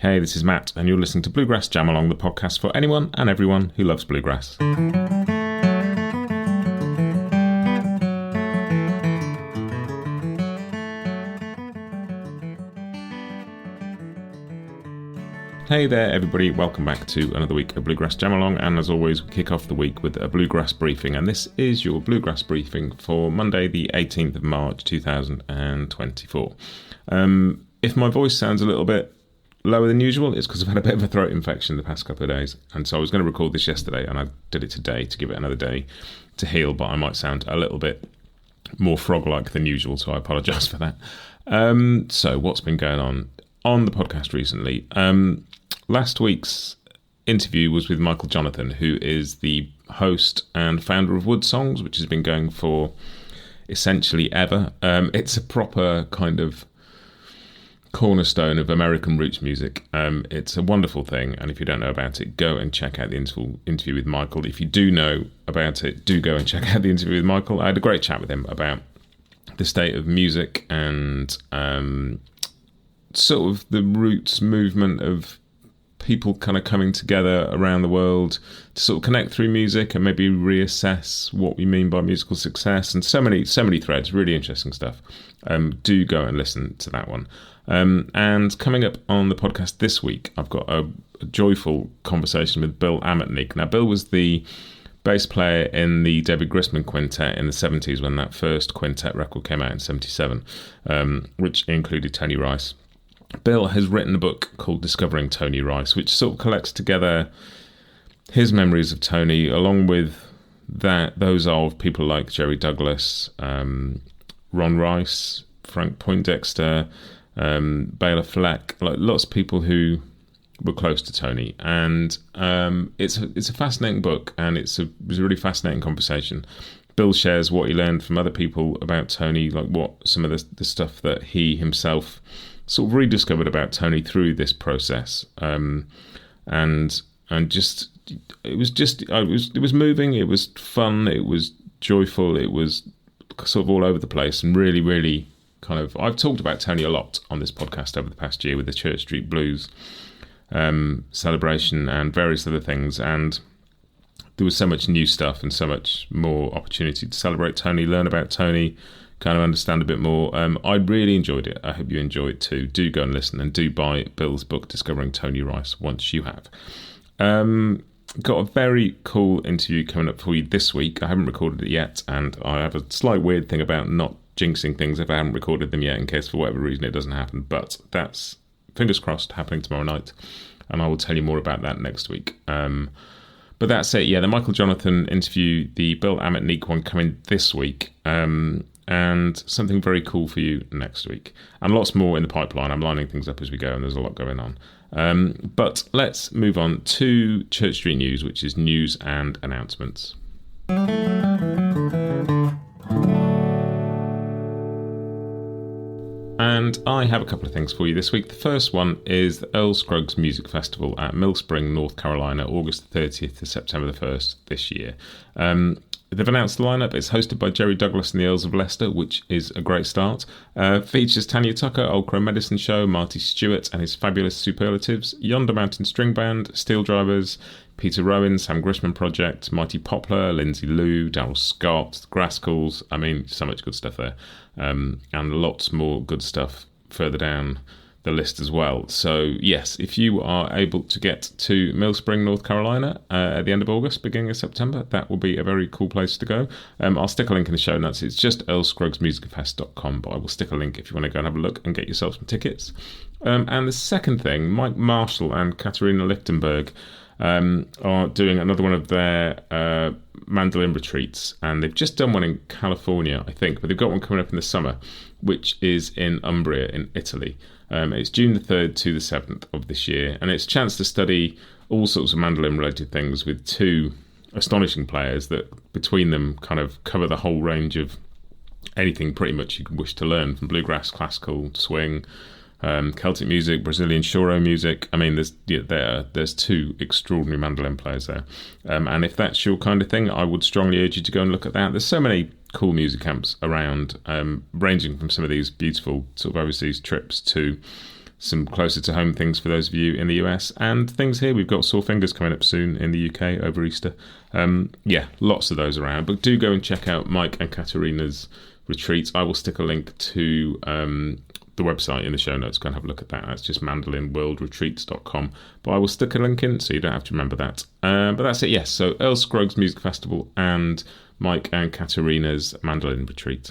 Hey, this is Matt, and you're listening to Bluegrass Jam Along, the podcast for anyone and everyone who loves bluegrass. Hey there, everybody. Welcome back to another week of Bluegrass Jam Along, and as always, we kick off the week with a Bluegrass Briefing, and this is your Bluegrass Briefing for Monday, the 18th of March, 2024. If my voice sounds a little bit lower than usual, it's because I've had a bit of a throat infection the past couple of days, and so I was going to record this yesterday, and I did it today to give it another day to heal, but I might sound a little bit more frog-like than usual, so I apologise for that. So what's been going on the podcast recently? Last week's interview was with Michael Jonathan, who is the host and founder of Wood Songs, which has been going for essentially ever. It's a proper kind of cornerstone of American roots music. It's a wonderful thing, and if you don't know about it, go and check out the interview with Michael. If you do know about it, do go and check out the interview with Michael. I had a great chat with him about the state of music and sort of the roots movement of people kind of coming together around the world to sort of connect through music and maybe reassess what we mean by musical success, and so many threads, really interesting stuff. Do go and listen to that one. And coming up on the podcast this week, I've got a joyful conversation with Bill Amatnik. Now, Bill was the bass player in the David Grisman Quintet in the 70s when that first quintet record came out in 77, which included Tony Rice. Bill has written a book called Discovering Tony Rice, which sort of collects together his memories of Tony, along with those of people like Jerry Douglas, Ron Rice, Frank Poindexter, Bela Fleck, like lots of people who were close to Tony. And it's a fascinating book, and it was a really fascinating conversation. Bill shares what he learned from other people about Tony, like what some of the stuff that he himself sort of rediscovered about Tony through this process, and just it was moving, it was fun, it was joyful, it was sort of all over the place, and really, really kind of. I've talked about Tony a lot on this podcast over the past year with the Church Street Blues celebration and various other things, and there was so much new stuff and so much more opportunity to celebrate Tony, learn about Tony, kind of understand a bit more. I really enjoyed it. I hope you enjoy it too. Do go and listen, and do buy Bill's book, Discovering Tony Rice, once you have. Got a very cool interview coming up for you this week. I haven't recorded it yet, and I have a slight weird thing about not jinxing things if I haven't recorded them yet, in case for whatever reason it doesn't happen. But that's, fingers crossed, happening tomorrow night, and I will tell you more about that next week. But that's it. Yeah, the Michael Jonathan interview, the Bill Amatnik one coming this week. And something very cool for you next week. And lots more in the pipeline. I'm lining things up as we go, and there's a lot going on. But let's move on to Church Street News, which is news and announcements. And I have a couple of things for you this week. The first one is the Earl Scruggs Music Festival at Mill Spring, North Carolina, August 30th to September the 1st this year. They've announced the lineup. It's hosted by Jerry Douglas and the Earls of Leicester, which is a great start. Features Tanya Tucker, Old Crow Medicine Show, Marty Stewart and his fabulous superlatives, Yonder Mountain String Band, Steel Drivers, Peter Rowan, Sam Grisham Project, Mighty Poplar, Lindsay Lou, Darryl Scott, Graskels. I mean, so much good stuff there. And lots more good stuff further down the list as well. So yes, if you are able to get to Mill Spring, North Carolina at the end of August, beginning of September, that will be a very cool place to go. I'll stick a link in the show notes. It's just earlscruggsmusicfest.com, but I will stick a link if you want to go and have a look and get yourself some tickets. And the second thing, Mike Marshall and Katerina Lichtenberg are doing another one of their mandolin retreats, and they've just done one in California, I think, but they've got one coming up in the summer, which is in Umbria in Italy. It's June the 3rd to the 7th of this year, and it's a chance to study all sorts of mandolin-related things with two astonishing players that, between them, kind of cover the whole range of anything pretty much you could wish to learn, from bluegrass, classical, swing, Celtic music, Brazilian choro music. I mean, there's two extraordinary mandolin players there. And if that's your kind of thing, I would strongly urge you to go and look at that. There's so many cool music camps around, ranging from some of these beautiful sort of overseas trips to some closer to home things for those of you in the US, and things here. We've got Sore Fingers coming up soon in the UK over Easter. Lots of those around. But do go and check out Mike and Katerina's retreats. I will stick a link to the website in the show notes. Go and have a look at that. That's just mandolinworldretreats.com. But I will stick a link in so you don't have to remember that. But that's it, yes. So Earl Scruggs Music Festival and Mike and Katerina's mandolin retreat.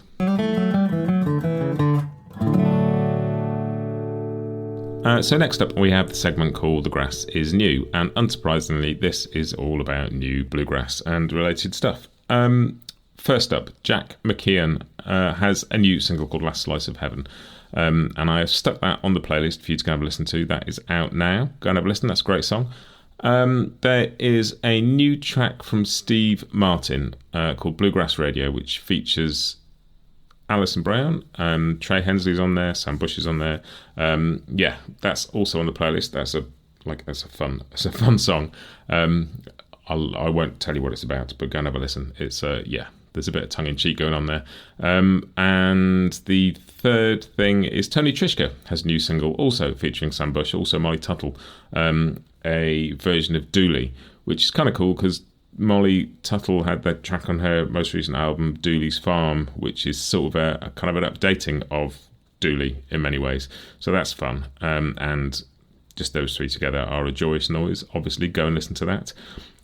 So next up we have the segment called The Grass is New, and unsurprisingly this is all about new bluegrass and related stuff. First up, Jack McKeon has a new single called Last Slice of Heaven, and I have stuck that on the playlist for you to go and have a listen to. That is out now. Go and have a listen, that's a great song. There is a new track from Steve Martin called Bluegrass Radio, which features Alison Brown, Trey Hensley's on there, Sam Bush is on there. That's also on the playlist. That's a fun song. I won't tell you what it's about, but go and have a listen. It's there's a bit of tongue-in-cheek going on there. And the third thing is Tony Trischka has a new single, also featuring Sam Bush, also Molly Tuttle, a version of Dooley, which is kind of cool because Molly Tuttle had that track on her most recent album, Dooley's Farm, which is sort of a kind of an updating of Dooley in many ways. So that's fun. And just those three together are a joyous noise. Obviously, go and listen to that.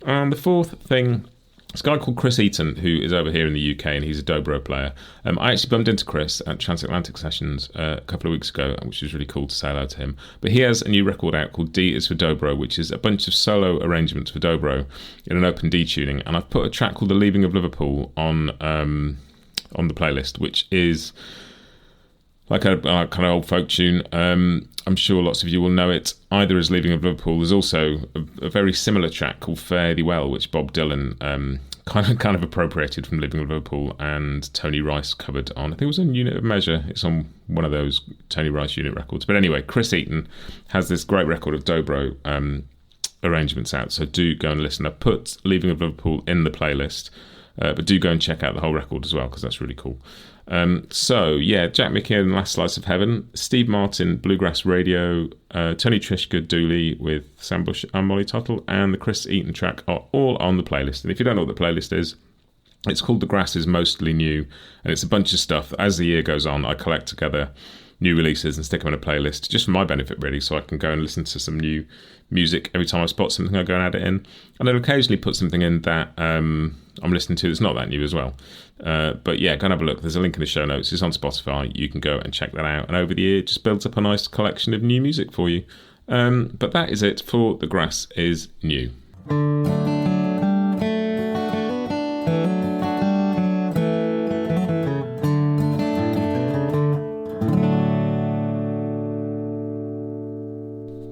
And the fourth thing, this guy called Chris Eaton, who is over here in the UK, and he's a dobro player. I actually bumped into Chris at Transatlantic Sessions a couple of weeks ago, which was really cool to say hello to him. But he has a new record out called D is for Dobro, which is a bunch of solo arrangements for dobro in an open D tuning. And I've put a track called The Leaving of Liverpool on the playlist, which is like a kind of old folk tune. I'm sure lots of you will know it either as Leaving of Liverpool. There's also a very similar track called Fare Thee Well, which Bob Dylan kind of appropriated from Leaving of Liverpool, and Tony Rice covered on, I think it was on Unit of Measure. It's on one of those Tony Rice unit records. But anyway, Chris Eaton has this great record of dobro arrangements out, so do go and listen. I've put Leaving of Liverpool in the playlist, but do go and check out the whole record as well, because that's really cool. Jack McKeon, Last Slice of Heaven, Steve Martin, Bluegrass Radio, Tony Trischka, Dooley with Sam Bush and Molly Tuttle, and the Chris Eaton track are all on the playlist. And if you don't know what the playlist is, it's called The Grass is Mostly New, and it's a bunch of stuff. As the year goes on, I collect together new releases and stick them in a playlist, just for my benefit really, so I can go and listen to some new music. Every time I spot something, I go and add it in, and I'll occasionally put something in that I'm listening to that's not that new as well. But yeah, go and have a look. There's a link in the show notes. It's on Spotify. You can go and check that out, and over the year it just builds up a nice collection of new music for you. But that is it for The Grass is New.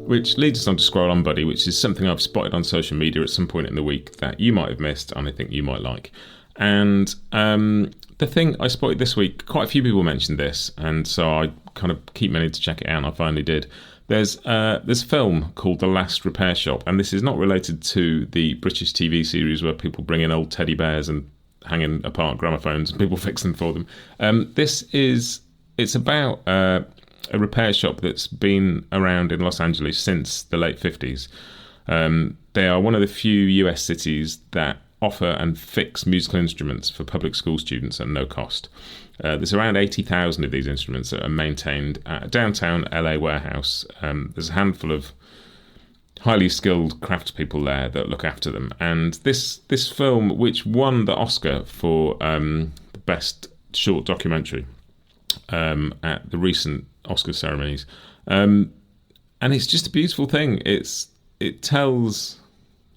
Which leads us on to Scroll On Buddy, which is something I've spotted on social media at some point in the week that you might have missed and I think you might like. And the thing I spotted this week, quite a few people mentioned this, and so I kind of keep meaning to check it out, and I finally did. There's this film called The Last Repair Shop, and this is not related to the British TV series where people bring in old teddy bears and hanging apart gramophones and people fix them for them. It's about a repair shop that's been around in Los Angeles since the late 50s. They are one of the few US cities that offer and fix musical instruments for public school students at no cost. There's around 80,000 of these instruments that are maintained at a downtown LA warehouse. There's a handful of highly skilled craftspeople there that look after them. And this film, which won the Oscar for the best short documentary at the recent Oscar ceremonies, and it's just a beautiful thing. It tells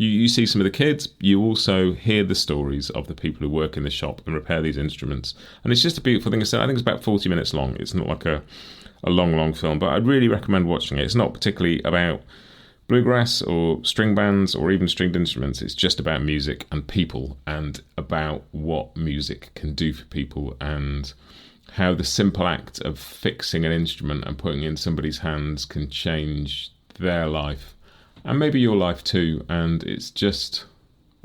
you see some of the kids, you also hear the stories of the people who work in the shop and repair these instruments, and it's just a beautiful thing. I think it's about 40 minutes long. It's not like a long film, but I'd really recommend watching it. It's not particularly about bluegrass or string bands or even stringed instruments. It's just about music and people, and about what music can do for people, and how the simple act of fixing an instrument and putting it in somebody's hands can change their life and maybe your life too. And it's just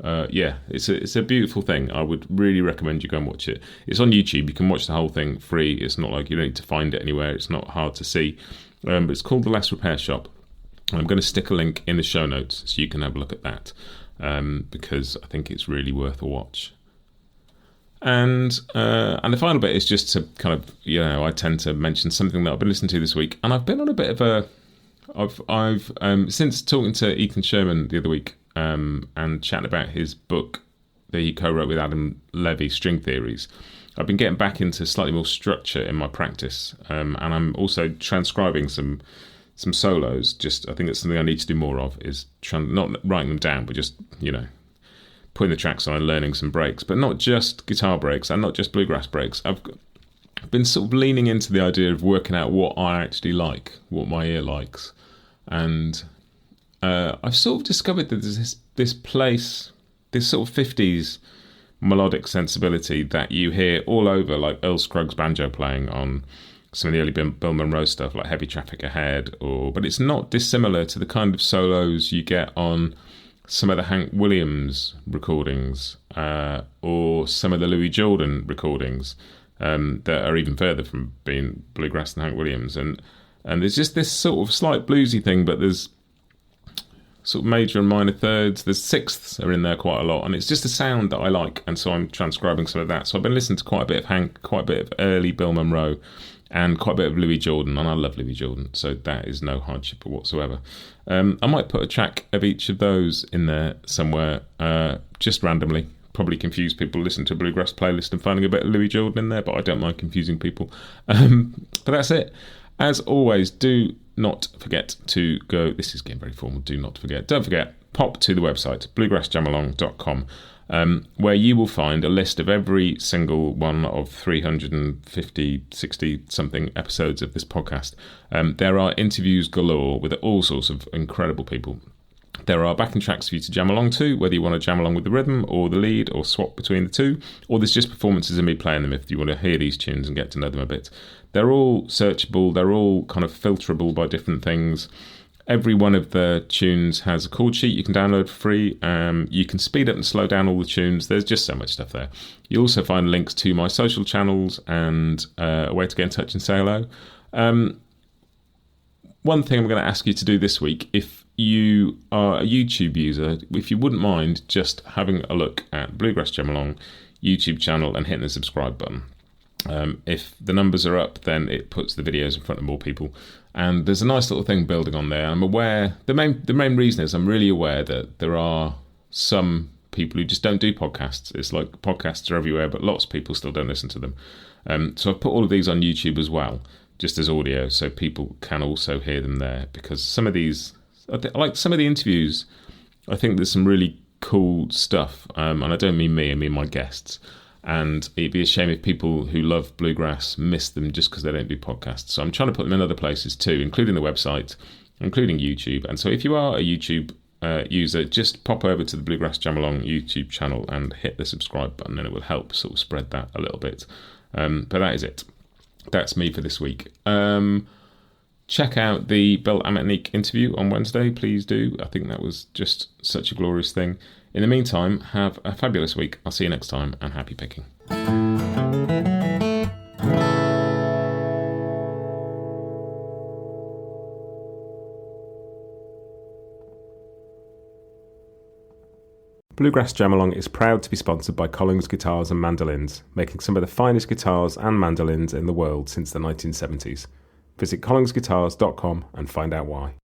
it's a beautiful thing. I would really recommend you go and watch it. It's on YouTube. You can watch the whole thing free. It's not like you don't need to find it anywhere. It's not hard to see. but it's called The Last Repair Shop. And I'm going to stick a link in the show notes so you can have a look at that, because I think it's really worth a watch. And the final bit is just to kind of, I tend to mention something that I've been listening to this week, and I've been on a bit of a, I've since talking to Ethan Sherman the other week, and chatting about his book that he co-wrote with Adam Levy, String Theories, I've been getting back into slightly more structure in my practice, and I'm also transcribing some solos. I think that's something I need to do more of, is not writing them down, but just, putting the tracks on and learning some breaks, but not just guitar breaks and not just bluegrass breaks. I've been sort of leaning into the idea of working out what I actually like, what my ear likes. And I've sort of discovered that there's this place, this sort of 50s melodic sensibility that you hear all over, like Earl Scruggs banjo playing on some of the early Bill Monroe stuff, like Heavy Traffic Ahead, but it's not dissimilar to the kind of solos you get on some of the Hank Williams recordings, or some of the Louis Jordan recordings, that are even further from being bluegrass than Hank Williams. And there's just this sort of slight bluesy thing, but there's sort of major and minor thirds. There's sixths are in there quite a lot, and it's just a sound that I like, and so I'm transcribing some of that. So I've been listening to quite a bit of Hank, quite a bit of early Bill Monroe, and quite a bit of Louis Jordan, and I love Louis Jordan, so that is no hardship whatsoever. I might put a track of each of those in there somewhere, just randomly. Probably confuse people listening to a bluegrass playlist and finding a bit of Louis Jordan in there, but I don't mind confusing people. But that's it. As always, do not forget to go, this is getting very formal, don't forget, pop to the website, bluegrassjamalong.com, where you will find a list of every single one of 350, 60 something episodes of this podcast. There are interviews galore with all sorts of incredible people. There are backing tracks for you to jam along to, whether you want to jam along with the rhythm or the lead or swap between the two, or there's just performances of me playing them if you want to hear these tunes and get to know them a bit. They're all searchable, they're all kind of filterable by different things. Every one of the tunes has a chord sheet you can download for free. You can speed up and slow down all the tunes. There's just so much stuff there. You'll also find links to my social channels and a way to get in touch and say hello. One thing I'm going to ask you to do this week, if you are a YouTube user, if you wouldn't mind just having a look at Bluegrass Jam Along YouTube channel and hitting the subscribe button. If the numbers are up, then it puts the videos in front of more people. And there's a nice little thing building on there. I'm aware, the main reason is I'm really aware that there are some people who just don't do podcasts. It's like podcasts are everywhere, but lots of people still don't listen to them. So I've put all of these on YouTube as well, just as audio, so people can also hear them there. Because some of these, like some of the interviews, I think there's some really cool stuff. And I don't mean me, I mean my guests. And it'd be a shame if people who love bluegrass miss them just because they don't do podcasts. So I'm trying to put them in other places too, including the website, including YouTube. And so if you are a YouTube user, just pop over to the Bluegrass Jam Along YouTube channel and hit the subscribe button, and it will help sort of spread that a little bit. But that is it. That's me for this week. Check out the Bill Ametnik interview on Wednesday, please do. I think that was just such a glorious thing. In the meantime, have a fabulous week. I'll see you next time, and happy picking. Bluegrass Jam Along is proud to be sponsored by Collings Guitars and Mandolins, making some of the finest guitars and mandolins in the world since the 1970s. Visit collingsguitars.com and find out why.